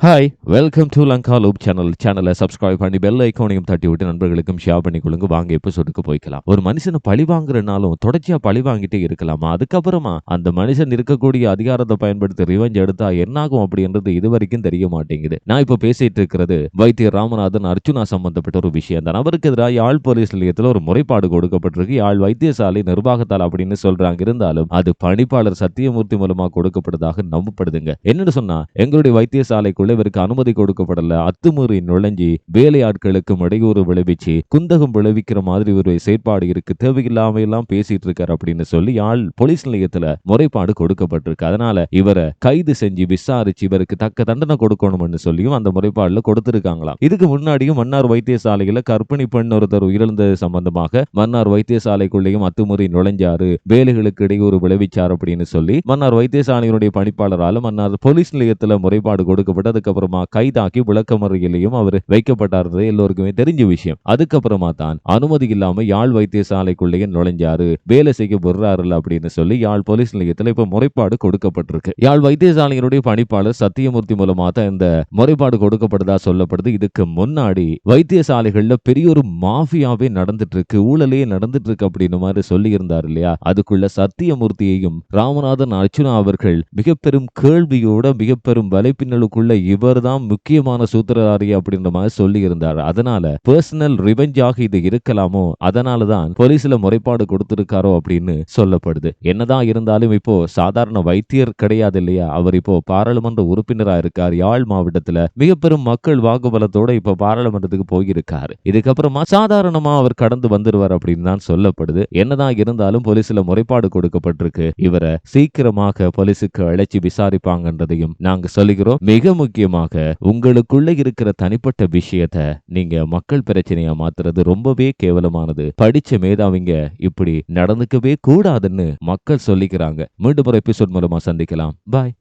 Hi welcome to Lanka loop சேனலை subscribe பண்ணி bell ஐக்கானையும் தட்டி விட்டு நண்பர்களுக்கும் ஷேர் பண்ணி கொள்ளுங்க. வாங்க எபிசோடுக்கு போய்க்கலாம். ஒரு மனுஷனை பழி வாங்குறனாலும் தொடர்ச்சியா பழி வாங்கிட்டே இருக்கலாமா? அதுக்கப்புறமா அந்த மனுஷன் இருக்கக்கூடிய அதிகாரத்தை பயன்படுத்தி ரிவெஞ்ச் எடுத்தா என்னாகும் அப்படின்றது இது வரைக்கும் தெரிய மாட்டேங்குது. நான் இப்ப பேசிட்டு இருக்கிறது வைத்தியர் ராமநாதன் அர்ச்சுனா சம்பந்தப்பட்ட ஒரு விஷயம் தான். அவருக்கு எதிராக யாழ் போலீஸ் நிலையத்தில் ஒரு முறைப்பாடு கொடுக்கப்பட்டிருக்கு. யாழ் வைத்தியசாலை நிர்வாகத்தால் அப்படின்னு சொல்றாங்க. இருந்தாலும் அது பணிப்பாளர் சத்தியமூர்த்தி மூலமா கொடுக்கப்பட்டதாக நம்பப்படுதுங்க. என்னன்னு சொன்னா, எங்களுடைய வைத்தியசாலைக்குள்ள இவருக்கு அனுமதி கொடுக்கப்படல, அத்துமீறி நுழைஞ்சி வேலையாட்களுக்கும் இடையூறு விளைவிச்சு குந்தகம் விளைவிக்கிற மாதிரி ஒரு செயற்பாடு இருக்கு, தேவையில்லாம எல்லாம் பேசிட்டு இருக்காரு அப்படின்னு சொல்லி யாழ் போலீஸ் நிலையத்துல முறைப்பாடு கொடுக்கப்பட்டிருக்கு. அதனால இவரை கைது செஞ்சு விசாரிச்சு இவருக்கு தக்க தண்டனை கொடுக்கணும்னு சொல்லியும் அந்த முறைப்பாடுல கொடுத்திருக்காங்களாம். இதுக்கு முன்னாடியும் மன்னார் வைத்தியசாலையில கர்ப்பிணி பெண் ஒருத்தர் உயிரிழந்தது சம்பந்தமாக மன்னார் வைத்தியசாலைக்குள்ளேயும் அத்துமீறி நுழைஞ்சாரு, வேலைகளுக்கு இடையூறு விளைவிச்சார் அப்படின்னு சொல்லி மன்னார் வைத்தியசாலையினுடைய பணிப்பாளரால மன்னார் போலீஸ் நிலையத்துல முறைப்பாடு கொடுக்கப்பட்டு அதுக்கப்புறமா கைதாக்கி விளக்கமறியலையும் அவர் வைக்கப்பட்டார். எல்லோருக்குமே தெரிஞ்ச விஷயம். அதுக்கப்புறமா தான் அனுமதி இல்லாம யாழ் வைத்தியசாலைக்குள்ளேயே நுழைஞ்சாரு, வேலை செய்ய விடுறாருல அப்படின்னு சொல்லி யாழ் போலீஸ் நிலையத்தில் இப்ப முறைப்பாடு கொடுக்கப்பட்டிருக்கு. யாழ் வைத்தியசாலையினுடைய பணிப்பாளர் சத்தியமூர்த்தி மூலமா தான் இந்த முறைப்பாடு கொடுக்கப்பட்டதா சொல்லப்படுது. இதுக்கு முன்னாடி வைத்தியசாலைகள்ல பெரிய ஒரு மாஃபியாவே நடந்துட்டு இருக்கு, ஊழலே நடந்துட்டு இருக்கு அப்படின்னு மாதிரி சொல்லி இருந்தார் இல்லையா? அதுக்குள்ள சத்தியமூர்த்தியையும் ராமநாதன் அர்ச்சுனா அவர்கள் மிக பெரும் கேள்வியோட மிக பெரும் வலைப்பின்னலுக்குள்ள இவர்தான் முக்கியமான சூத்திரதாரி அப்படின்ற மாதிரி சொல்லி இருந்தார். அதனால பர்சனல் ரிவெஞ்சாக இது இருக்கலாமோ, அதனாலதான் போலீஸ்ல முறைப்பாடு கொடுத்திருக்காரோ அப்படின்னு சொல்லப்படுது. என்னதான் இருந்தாலும் இப்போ சாதாரண வைத்தியர் கிடையாது இல்லையா? அவர் இப்போ பாராளுமன்ற உறுப்பினரா இருக்கார். யாழ் மாவட்டத்துல மிக பெரும் மக்கள் வாக்குபலத்தோட இப்ப பாராளுமன்றத்துக்கு போயிருக்காரு. இதுக்கப்புறமா சாதாரணமா அவர் கடந்து வந்துருவார் அப்படின்னு தான் சொல்லப்படுது. என்னதான் இருந்தாலும் போலீஸ்ல முறைப்பாடு கொடுக்கப்பட்டிருக்கு. இவரை சீக்கிரமாக போலீஸுக்கு அழைச்சி விசாரிப்பாங்கன்றதையும் நாங்க சொல்லுகிறோம். மிக முக்கியமாக உங்களுக்குள்ள இருக்கிற தனிப்பட்ட விஷயத்தை நீங்க மக்கள் பிரச்சனையா மாத்துறது ரொம்பவே கேவலமானது. படிச்ச மேதாவிங்க இப்படி நடந்துக்கவே கூடாதுன்னு மக்கள் சொல்லிக்கிறாங்க. மீண்டும் ஒரு எபிசோட் மூலமா சந்திக்கலாம். பாய்.